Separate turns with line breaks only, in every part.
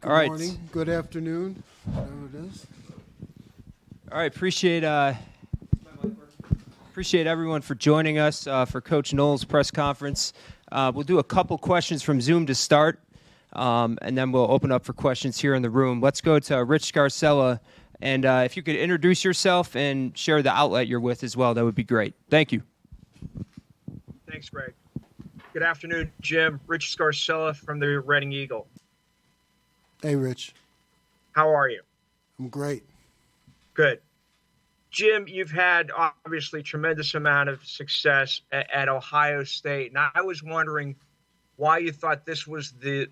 Good morning, good afternoon, whatever it is.
All right, appreciate everyone for joining us for Coach Knowles' press conference. We'll do a couple questions from Zoom to start, and then we'll open up for questions here in the room. Let's go to Rich Scarcella, and if you could introduce yourself and share the outlet you're with as well, that would be great. Thank you.
Thanks, Greg. Good afternoon, Jim. Rich Scarcella from the Reading Eagle.
Hey, Rich.
How are you?
I'm great.
Good. Jim, you've had obviously tremendous amount of success at Ohio State, and I was wondering why you thought this was the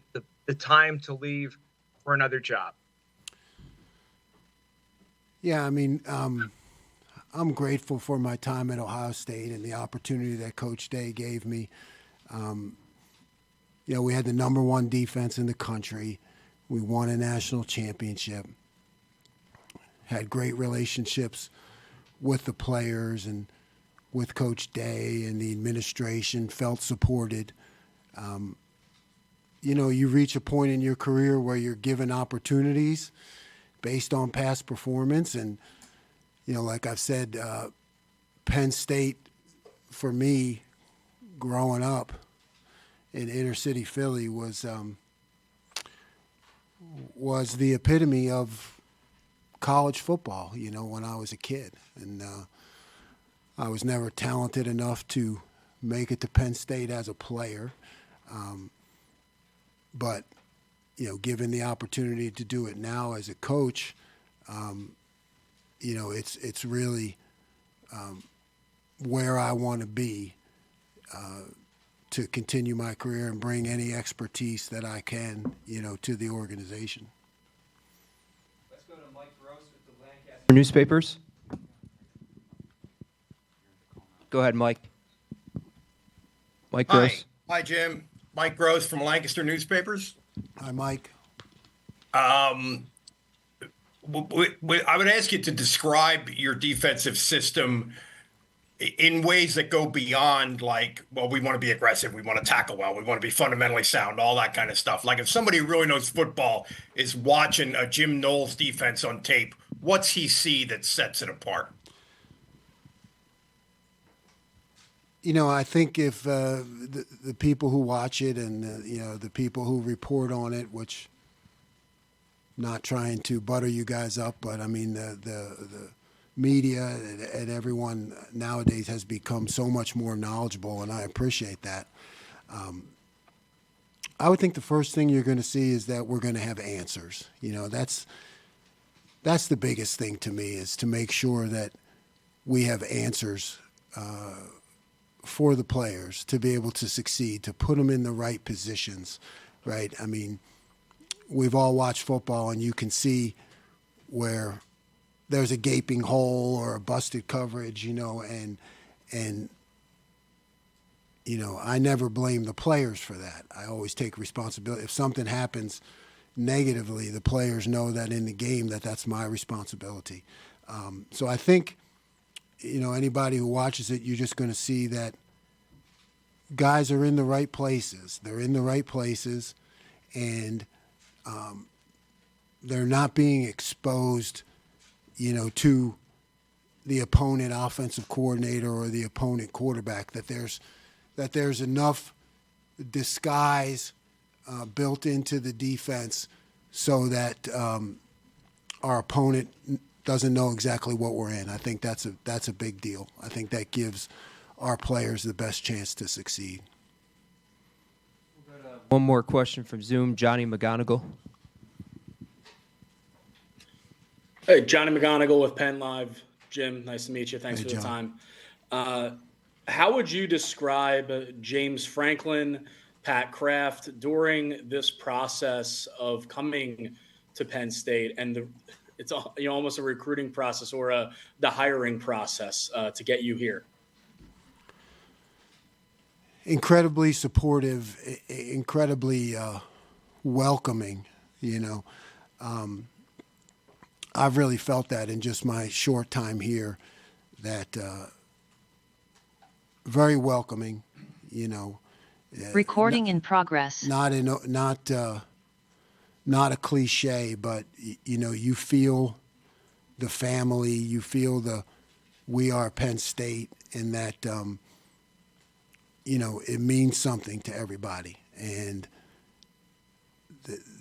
time to leave for another job.
Yeah, I mean, I'm grateful for my time at Ohio State and the opportunity that Coach Day gave me. We had the number one defense in the country. We won a national championship, had great relationships with the players and with Coach Day and the administration, felt supported. You reach a point in your career where you're given opportunities based on past performance. And, like I've said, Penn State, for me, growing up in inner city Philly was the epitome of college football, when I was a kid. And I was never talented enough to make it to Penn State as a player. But, given the opportunity to do it now as a coach, it's really where I want to be to continue my career and bring any expertise that I can, to the organization.
Let's go to Mike Gross with the Lancaster newspapers. Go ahead, Mike. Mike Gross.
Hi, Jim. Mike Gross from Lancaster newspapers.
Hi, Mike.
I would ask you to describe your defensive system in ways that go beyond we want to be aggressive, we want to tackle well, we want to be fundamentally sound, all that kind of stuff. Like if somebody who really knows football is watching a Jim Knowles defense on tape, what's he see that sets it apart?
I think if the people who watch it and, the people who report on it, which not trying to butter you guys up, but I mean, the media and everyone nowadays has become so much more knowledgeable, and I appreciate that. I would think the first thing you're going to see is that we're going to have answers. That's the biggest thing to me, is to make sure that we have answers for the players to be able to succeed, to put them in the right positions, right? I mean, we've all watched football, and you can see where there's a gaping hole or a busted coverage, and I never blame the players for that. I always take responsibility. If something happens negatively, the players know that in the game that's my responsibility. So I think, anybody who watches it, you're just going to see that guys are in the right places. They're in the right places, and they're not being exposed to the opponent offensive coordinator or the opponent quarterback, that there's enough disguise built into the defense so that our opponent doesn't know exactly what we're in. I think that's a big deal. I think that gives our players the best chance to succeed.
One more question from Zoom, Johnny McGonigal.
Hey, Johnny McGonigal with Penn Live. Jim, nice to meet you. Thanks for the
John.
time. How would you describe James Franklin, Pat Kraft during this process of coming to Penn State, and it's almost a recruiting process or the hiring process to get you here?
Incredibly supportive, incredibly welcoming. I've really felt that in just my short time here, that very welcoming,
Recording in progress.
Not not a cliche, but you feel the family, you feel the we are Penn State, and that it means something to everybody, and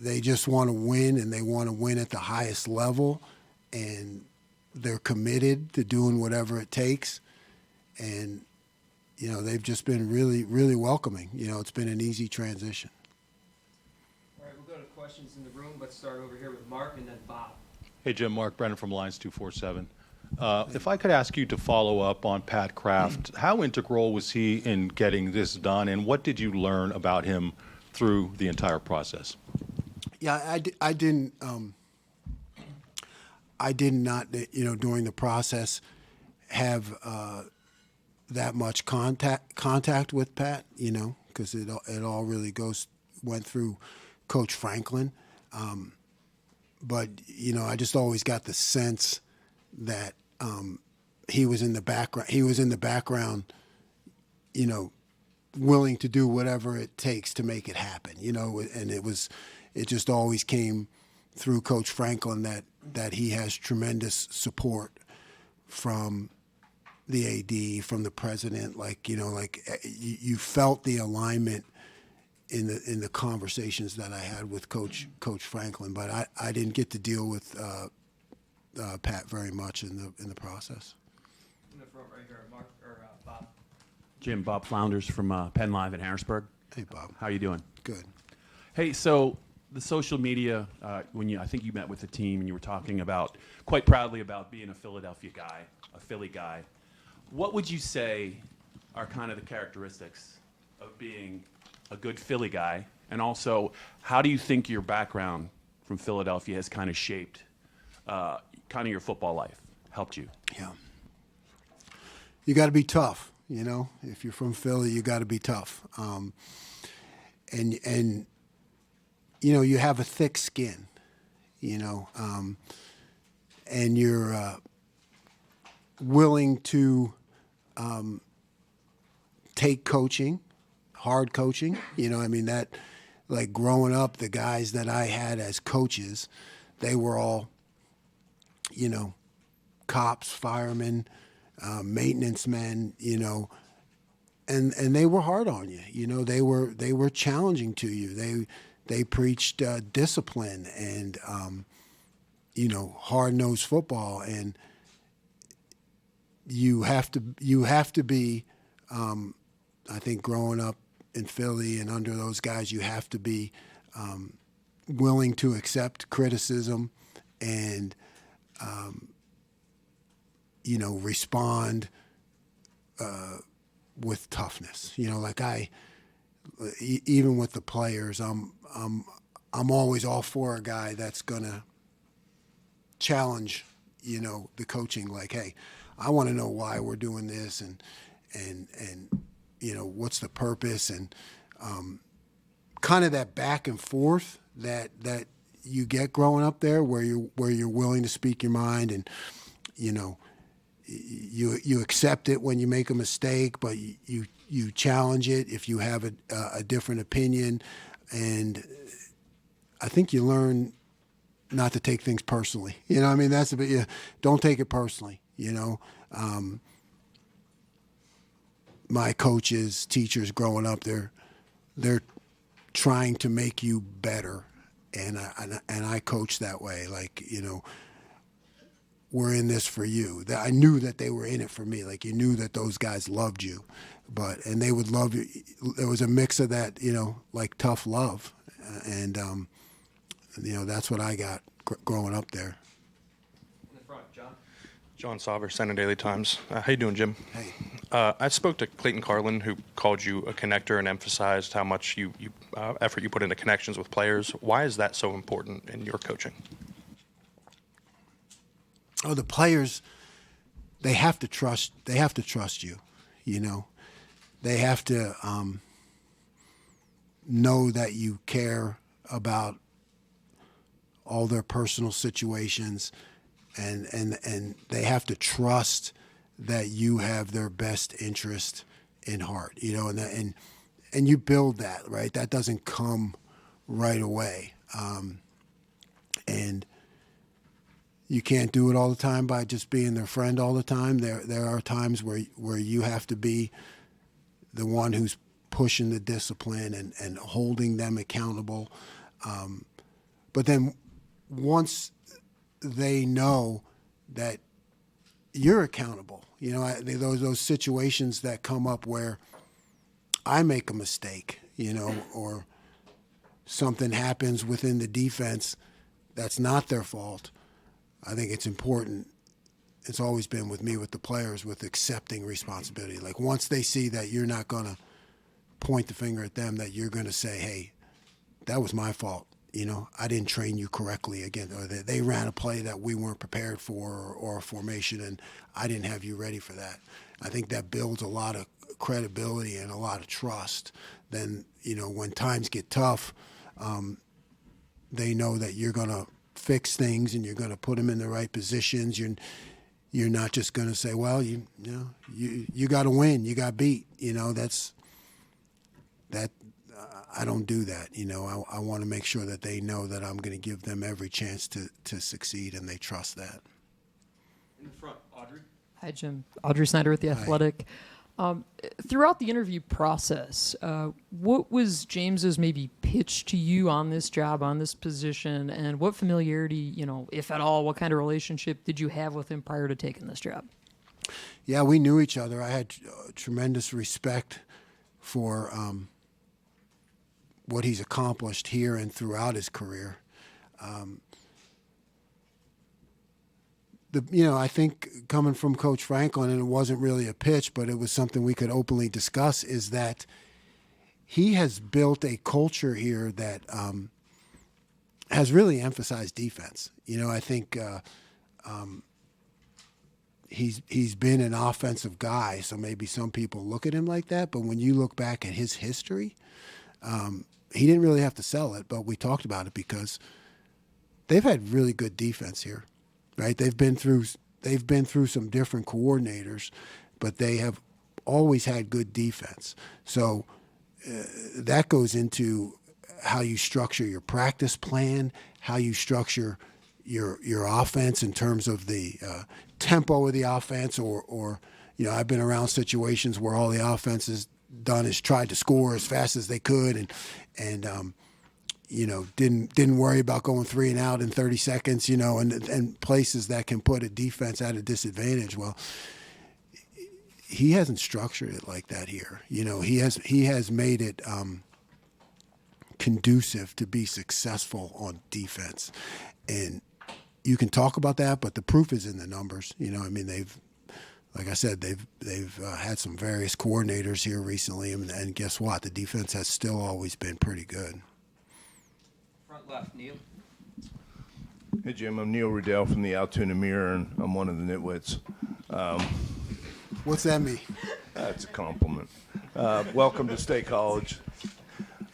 they just want to win, and they want to win at the highest level, and they're committed to doing whatever it takes, and they've just been really, really welcoming. It's been an easy transition.
All right, we'll go to questions in the room. Let's start over here with Mark and then Bob.
Hey, Jim. Mark Brennan from Lines 247. If I could ask you to follow up on Pat Kraft, how integral was he in getting this done, and what did you learn about him through the entire process?
Yeah, I did not, during the process have that much contact with Pat, because it all really went through Coach Franklin. But I just always got the sense that he was in the background. He was in the background, willing to do whatever it takes to make it happen. And it just always came through Coach Franklin that he has tremendous support from the AD, from the president. You felt the alignment in the conversations that I had with Coach Franklin, but I didn't get to deal with Pat very much in the process.
In the front right here, Mark or Bob.
Jim, Bob Flounders from Penn Live in Harrisburg.
Hey, Bob.
How you doing?
Good.
Hey, so the social media, I think you met with the team and you were talking about, quite proudly about being a Philadelphia guy, a Philly guy. What would you say are kind of the characteristics of being a good Philly guy? And also, how do you think your background from Philadelphia has kind of shaped kind of your football life, helped you?
Yeah. You got to be tough, If you're from Philly, you got to be tough. And you have a thick skin, and you're willing to take coaching, hard coaching. That, like growing up, the guys that I had as coaches, they were all, cops, firemen, maintenance men, and they were hard on you. They were challenging to you. They preached discipline and hard-nosed football, and you have to be. I think growing up in Philly and under those guys, you have to be willing to accept criticism and respond with toughness. Even with the players, I'm always all for a guy that's gonna challenge, the coaching. Like, hey, I want to know why we're doing this, and what's the purpose, and kind of that back and forth that you get growing up there, where you're willing to speak your mind, and you accept it when you make a mistake, but you challenge it if you have a different opinion, and I think you learn not to take things personally. That's a bit. Don't take it personally. My coaches, teachers growing up, they're trying to make you better, and I coach that way. Like, we're in this for you. I knew that they were in it for me. Like, you knew that those guys loved you, and they would love you. There was a mix of that, like tough love, and that's what I got growing up there.
In the front, John.
John Sauber, Senate Daily Times. How you doing, Jim?
Hey.
I spoke to Clayton Carlin, who called you a connector and emphasized how much effort you put into connections with players. Why is that so important in your coaching?
Oh, the players, they have to trust you. They have to know that you care about all their personal situations, and they have to trust that you have their best interest in heart, and you build that, right? That doesn't come right away. And you can't do it all the time by just being their friend all the time. There are times where you have to be the one who's pushing the discipline and holding them accountable. But then once they know that you're accountable, those situations that come up where I make a mistake, or something happens within the defense that's not their fault. I think it's important. It's always been with me, with the players, with accepting responsibility. Like once they see that you're not going to point the finger at them, that you're going to say, hey, that was my fault. I didn't train you correctly again, or they ran a play that we weren't prepared for, or a formation, and I didn't have you ready for that. I think that builds a lot of credibility and a lot of trust. Then, when times get tough, they know that you're going to fix things and you're going to put them in the right positions. You're not just going to say, well, you got to win, you got beat. I don't do that. I want to make sure that they know that I'm going to give them every chance to succeed, and they trust that.
In the front, Audrey.
Hi, Jim. Audrey Snyder with The Athletic. Throughout the interview process, what was James's maybe pitch to you on this job, on this position, and what familiarity, if at all, what kind of relationship did you have with him prior to taking this job?
Yeah, we knew each other. I had tremendous respect for what he's accomplished here and throughout his career. I think coming from Coach Franklin, and it wasn't really a pitch, but it was something we could openly discuss, is that he has built a culture here that has really emphasized defense. I think he's been an offensive guy, so maybe some people look at him like that, but when you look back at his history, he didn't really have to sell it, but we talked about it because they've had really good defense here, right? They've been through some different coordinators, but they have always had good defense. So that goes into how you structure your practice plan, how you structure your offense in terms of the tempo of the offense, or I've been around situations where all the offense is done is tried to score as fast as they could, and didn't worry about going 3 and out in 30 seconds, and places that can put a defense at a disadvantage. Well, he hasn't structured it like that here. He has made it conducive to be successful on defense, and you can talk about that, but the proof is in the numbers. Like I said, they've had some various coordinators here recently, and guess what? The defense has still always been pretty good.
Front left, Neil.
Hey, Jim. I'm Neil Riddell from the Altoona Mirror, and I'm one of the nitwits.
What's that mean?
That's a compliment. Welcome to State College.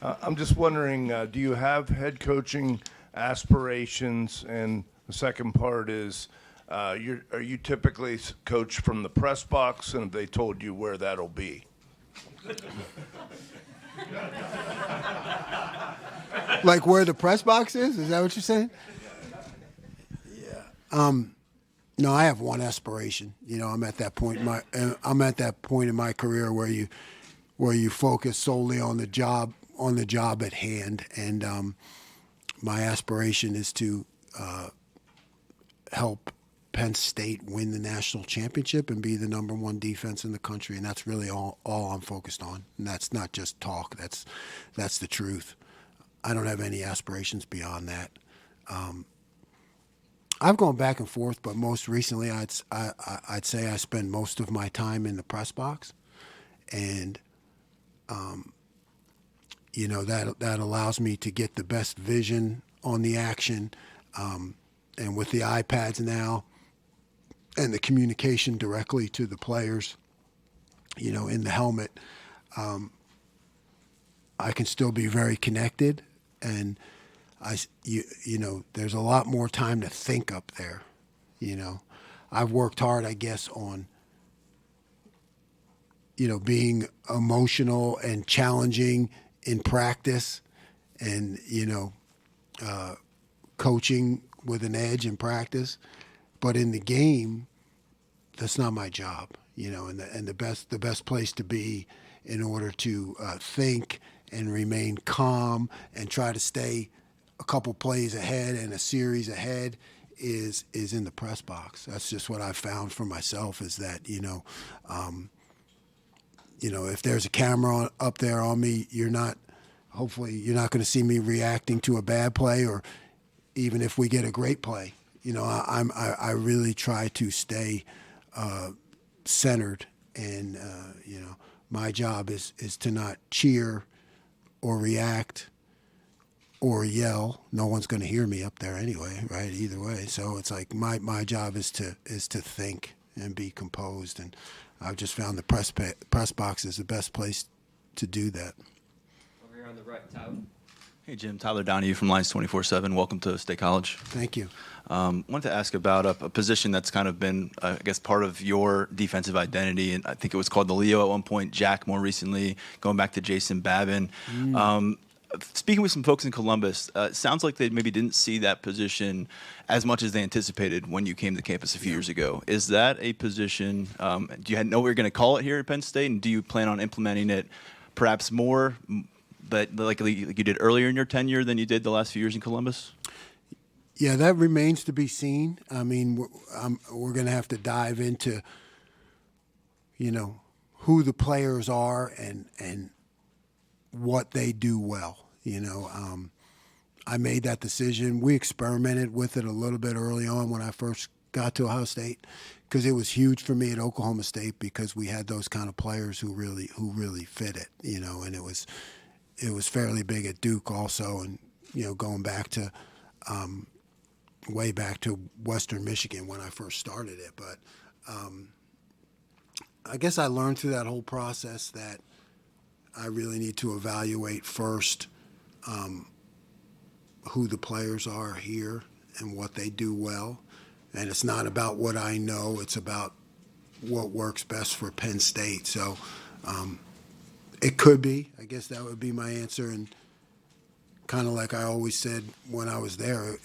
I'm just wondering, do you have head coaching aspirations? And the second part is, are you typically coach from the press box, and have they told you where that'll be?
Like where the press box is? Is that what you're saying? Yeah. No, I have one aspiration. I'm at that point in my career where you focus solely on the job at hand, and my aspiration is to help Penn State win the national championship and be the number one defense in the country, and that's really all I'm focused on. And that's not just talk. That's the truth. I don't have any aspirations beyond that. I've gone back and forth, but most recently I'd say I spend most of my time in the press box, and that allows me to get the best vision on the action, and with the iPads now and the communication directly to the players, in the helmet, I can still be very connected, and there's a lot more time to think up there. I've worked hard, I guess, on being emotional and challenging in practice, and coaching with an edge in practice, but in the game, that's not my job, and the best place to be in order to think and remain calm and try to stay a couple plays ahead and a series ahead is in the press box. That's just what I've found for myself, is that if there's a camera up there on me, hopefully you're not going to see me reacting to a bad play, or even if we get a great play. I really try to stay centered, and my job is to not cheer or react or yell. No one's going to hear me up there anyway, right? Either way. So it's like my job is to think and be composed, and I've just found the press box is the best place to do that.
Over here on the right, Tyler.
Hey, Jim. Tyler Donahue from Lions 24/7. Welcome to State College.
Thank you.
Wanted to ask about a position that's kind of been, I guess, part of your defensive identity. And I think it was called the Leo at one point, Jack more recently, going back to Jason Babin. Speaking with some folks in Columbus, it sounds like they maybe didn't see that position as much as they anticipated when you came to campus a few years ago. Is that a position, do you know what you're going to call it here at Penn State, and do you plan on implementing it perhaps more, but like you did earlier in your tenure than you did the last few years in Columbus?
Yeah, that remains to be seen. I mean, we're going to have to dive into, who the players are and what they do well. I made that decision. We experimented with it a little bit early on when I first got to Ohio State, because it was huge for me at Oklahoma State, because we had those kind of players who really fit it, and it was fairly big at Duke also, and going back to way back to Western Michigan when I first started it. But I guess I learned through that whole process that I really need to evaluate first who the players are here and what they do well. And it's not about what I know, it's about what works best for Penn State. So it could be, I guess that would be my answer. And kind of like I always said when I was there,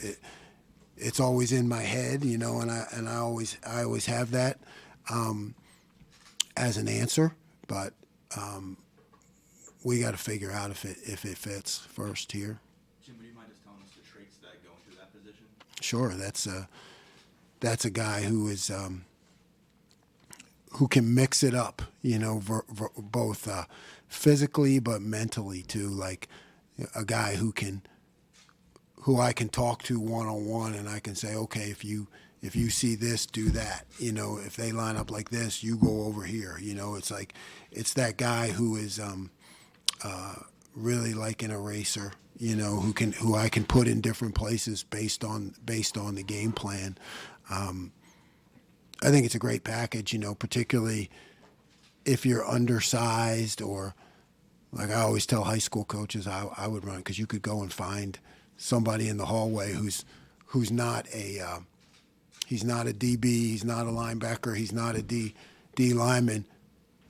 it's always in my head, and I always have that as an answer, but we got to figure out if it fits first here.
Jim, would you mind just telling us the traits that go into that position?
Sure, that's a guy who is who can mix it up, both physically but mentally too. Like a guy who I can talk to one-on-one, and I can say, okay, if you see this, do that. If they line up like this, you go over here. It's that guy who is really like an eraser. Who I can put in different places based on the game plan. I think it's a great package. Particularly if you're undersized, or like I always tell high school coaches, I would run, because you could go and find somebody in the hallway who's not a he's not a DB, he's not a linebacker, he's not a D lineman,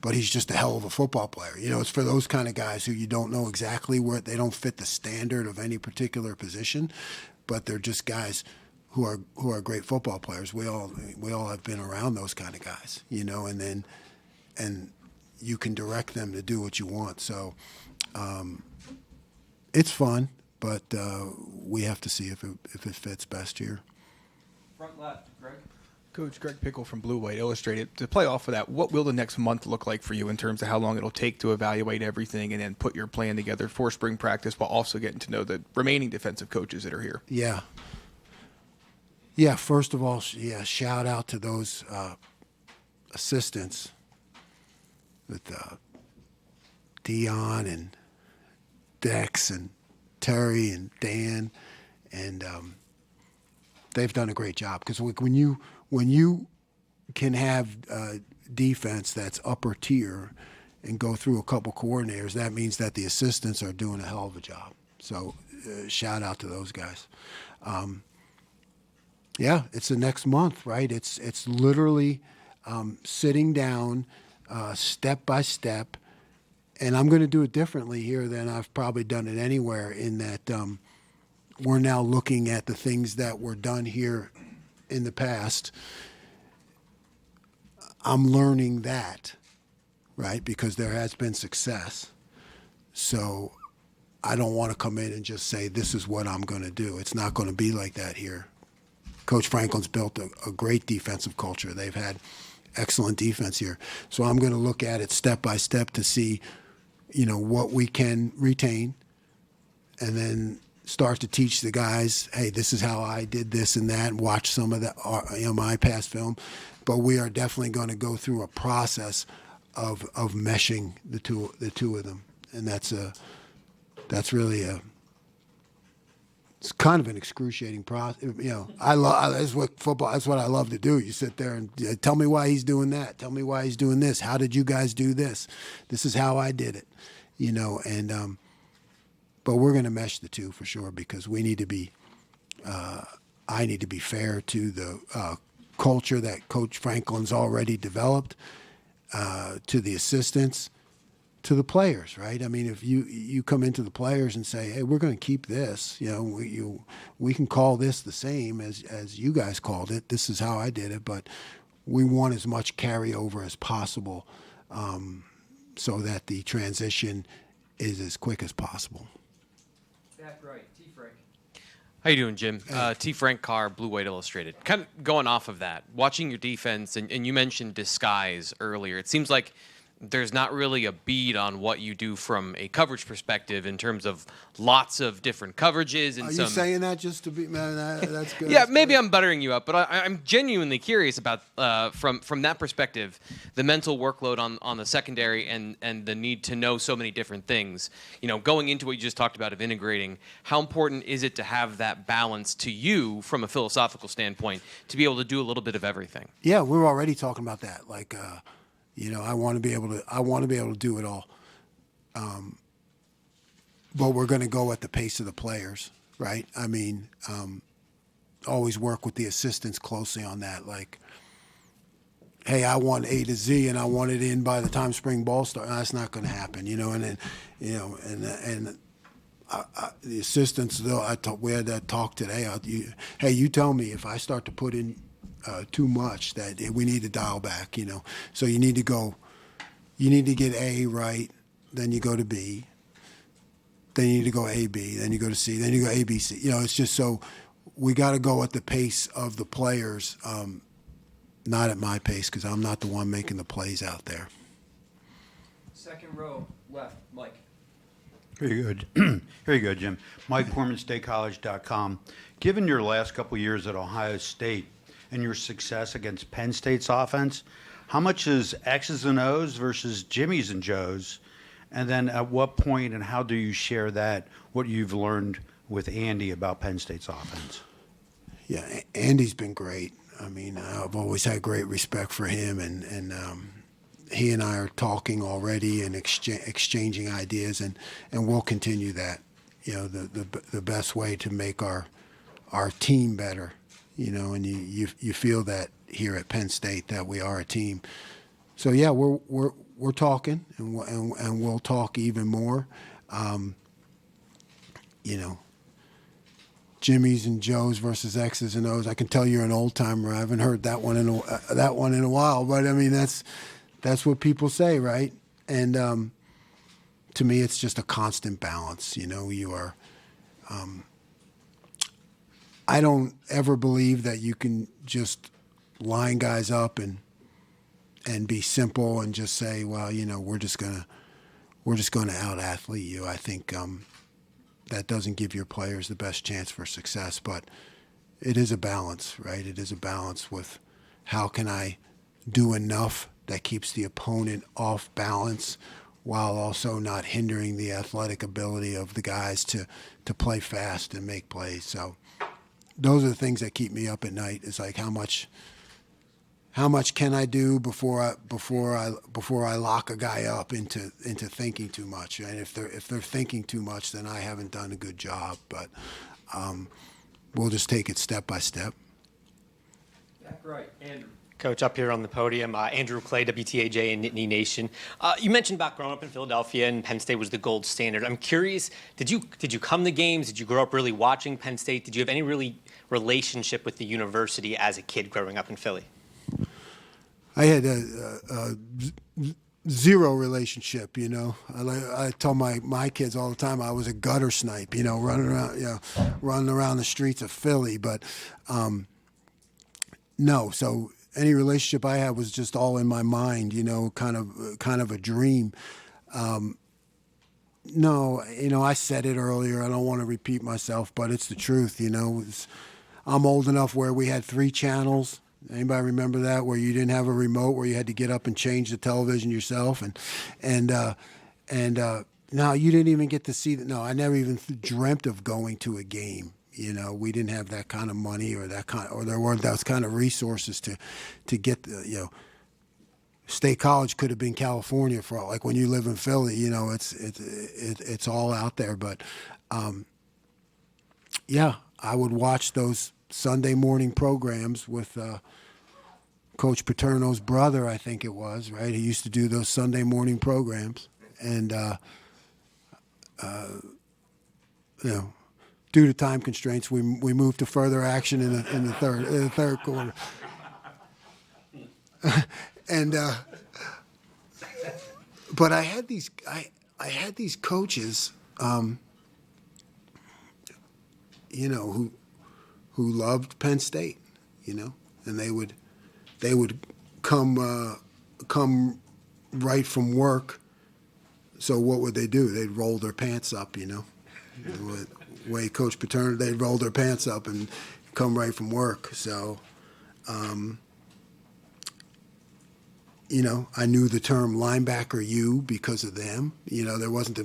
but he's just a hell of a football player. It's for those kind of guys who you don't know exactly where they don't fit the standard of any particular position, but they're just guys who are great football players. We all have been around those kind of guys, and you can direct them to do what you want. So it's fun. But we have to see if it fits best here.
Front left, Greg.
Coach Greg Pickle from Blue White Illustrated. To play off of that, what will the next month look like for you in terms of how long it'll take to evaluate everything and then put your plan together for spring practice, while also getting to know the remaining defensive coaches that are here?
Yeah. First of all, shout out to those assistants with Dion and Dex and Terry and Dan, and they've done a great job, because when you can have defense that's upper tier and go through a couple coordinators, that means that the assistants are doing a hell of a job. So shout out to those guys. It's the next month, right? It's literally sitting down step by step. And I'm going to do it differently here than I've probably done it anywhere, in that we're now looking at the things that were done here in the past. I'm learning that, right, because there has been success. So I don't want to come in and just say, this is what I'm going to do. It's not going to be like that here. Coach Franklin's built a great defensive culture. They've had excellent defense here. So I'm going to look at it step by step to see, what we can retain, and then start to teach the guys, hey, this is how I did this and that, and watch some of my past film. But we are definitely going to go through a process of meshing the two of them, and that's really it's kind of an excruciating process. That's what football. That's what I love to do. You sit there and tell me why he's doing that. Tell me why he's doing this. How did you guys do this? This is how I did it. And but we're going to mesh the two for sure, because we need to be. I need to be fair to the culture that Coach Franklin's already developed, to the assistants, to the players, right? I mean, if you come into the players and say, hey, we're going to keep this, we can call this the same as you guys called it. This is how I did it, but we want as much carryover as possible, so that the transition is as quick as possible.
Back right, T. Frank.
How you doing, Jim? T. Frank Carr, Blue White Illustrated. Kind of going off of that, watching your defense, and you mentioned disguise earlier. It seems like there's not really a beat on what you do from a coverage perspective in terms of lots of different coverages. And
Are you saying that just to be, man, that's good.
Yeah, maybe I'm buttering you up, but I'm genuinely curious about, from that perspective, the mental workload on the secondary and the need to know so many different things. Going into what you just talked about of integrating, how important is it to have that balance to you from a philosophical standpoint to be able to do a little bit of everything?
Yeah, we're already talking about that. Like, I want to be able to do it all. But we're going to go at the pace of the players, right? I mean, always work with the assistants closely on that. Like, hey, I want A to Z, and I want it in by the time spring ball starts. That's not going to happen, And then, the assistants, though, we had that talk today. Hey, you tell me if I start to put in too much that we need to dial back, So you need to get A right, then you go to B, then you need to go A, B, then you go to C, then you go A, B, C. It's just so we got to go at the pace of the players, not at my pace, because I'm not the one making the plays out there.
Second row, left, Mike.
Very good. Very good, Jim. Mike Corman, StateCollege.com. Given your last couple years at Ohio State and your success against Penn State's offense, how much is X's and O's versus Jimmy's and Joe's? And then at what point and how do you share that, what you've learned with Andy about Penn State's offense?
Yeah, Andy's been great. I mean, I've always had great respect for him, and he and I are talking already and exchanging ideas, and we'll continue that. The best way to make our team better, and you feel that here at Penn State that we are a team. So yeah, we're talking, and we'll talk even more. Jimmy's and Joe's versus X's and O's. I can tell you're an old timer. I haven't heard that one in a while, but I mean that's what people say, right? And to me, it's just a constant balance. You are. I don't ever believe that you can just line guys up and be simple and just say, well, we're just gonna out athlete you. I think that doesn't give your players the best chance for success. But it is a balance, right? It is a balance with how can I do enough that keeps the opponent off balance while also not hindering the athletic ability of the guys to play fast and make plays. So those are the things that keep me up at night. Is like how much can I do before I lock a guy up into thinking too much. And if they're thinking too much, then I haven't done a good job. But we'll just take it step by step.
Back right, Andrew.
Coach, up here on the podium, Andrew Clay, WTAJ and Nittany Nation. You mentioned about growing up in Philadelphia and Penn State was the gold standard. I'm curious, did you come to games? Did you grow up really watching Penn State? Did you have any really relationship with the university as a kid growing up in Philly?
I had zero relationship, I tell my kids all the time I was a gutter snipe, running around the streets of Philly. But no, so any relationship I had was just all in my mind, kind of a dream. No, I said it earlier. I don't want to repeat myself, but it's the truth. I'm old enough where we had 3 channels. Anybody remember that, where you didn't have a remote, where you had to get up and change the television yourself, and no, you didn't even get to see that. No, I never even dreamt of going to a game. We didn't have that kind of money or there weren't those kind of resources to get the, State College could have been California for all, like when you live in Philly, it's all out there. But yeah, I would watch those Sunday morning programs with Coach Paterno's brother, I think it was, right? He used to do those Sunday morning programs, and due to time constraints, we moved to further action in the third quarter. And but I had these coaches, who loved Penn State, and they would come right from work. So what would they do? They'd roll their pants up, The way Coach Paterno, they'd roll their pants up and come right from work. So, I knew the term linebacker U because of them. There wasn't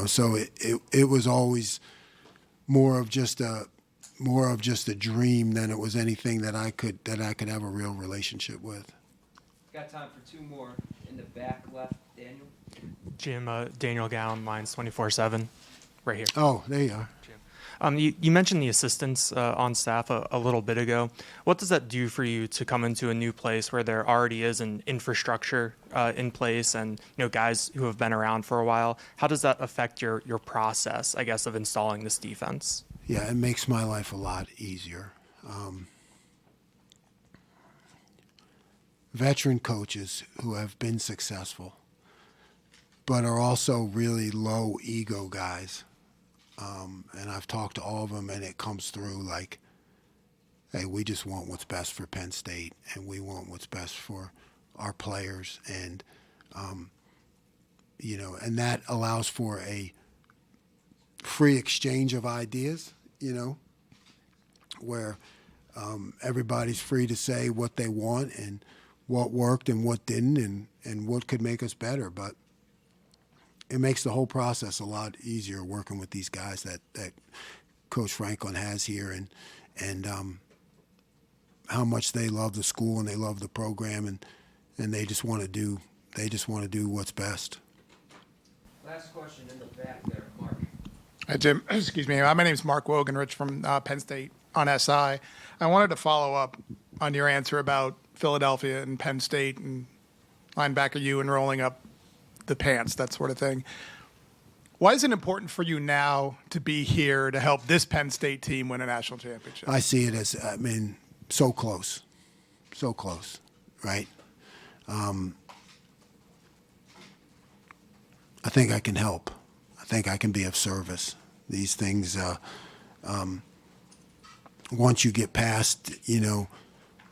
so it was always more of just a dream than it was anything that I could have a real relationship with.
Got time for 2 more in the back left, Daniel.
Jim, Daniel Gown, Mines 24/7, right here.
Oh, there you are.
You mentioned the assistants on staff a little bit ago. What does that do for you to come into a new place where there already is an infrastructure in place and guys who have been around for a while? How does that affect your process, I guess, of installing this defense?
Yeah, it makes my life a lot easier. Veteran coaches who have been successful, but are also really low ego guys. And I've talked to all of them, and it comes through like, hey, we just want what's best for Penn State, and we want what's best for our players, and and that allows for a free exchange of ideas, where everybody's free to say what they want and what worked and what didn't, and what could make us better. But it makes the whole process a lot easier working with these guys that Coach Franklin has here, and how much they love the school and they love the program, and they just want to do what's best.
Last question in the back there, Mark.
Hi, Jim. Excuse me. My name is Mark Wogenrich from Penn State on SI. I wanted to follow up on your answer about Philadelphia and Penn State and linebacker U and rolling up the pants, that sort of thing. Why is it important for you now to be here to help this Penn State team win a national championship?
I see it as, so close, right? I think I can help. I think I can be of service. These things, once you get past,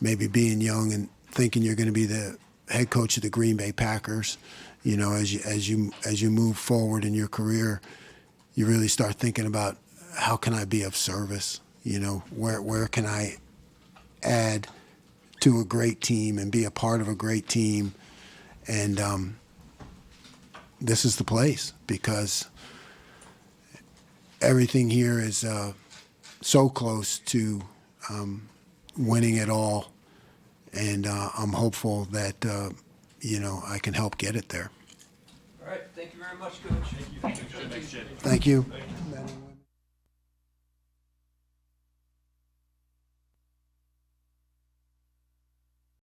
maybe being young and thinking you're going to be the head coach of the Green Bay Packers, as you move forward in your career, you really start thinking about how can I be of service? Where can I add to a great team and be a part of a great team? And this is the place, because everything here is so close to winning it all, and I'm hopeful that I can help get it there.
All right. Thank you very much, Coach.
Thank you.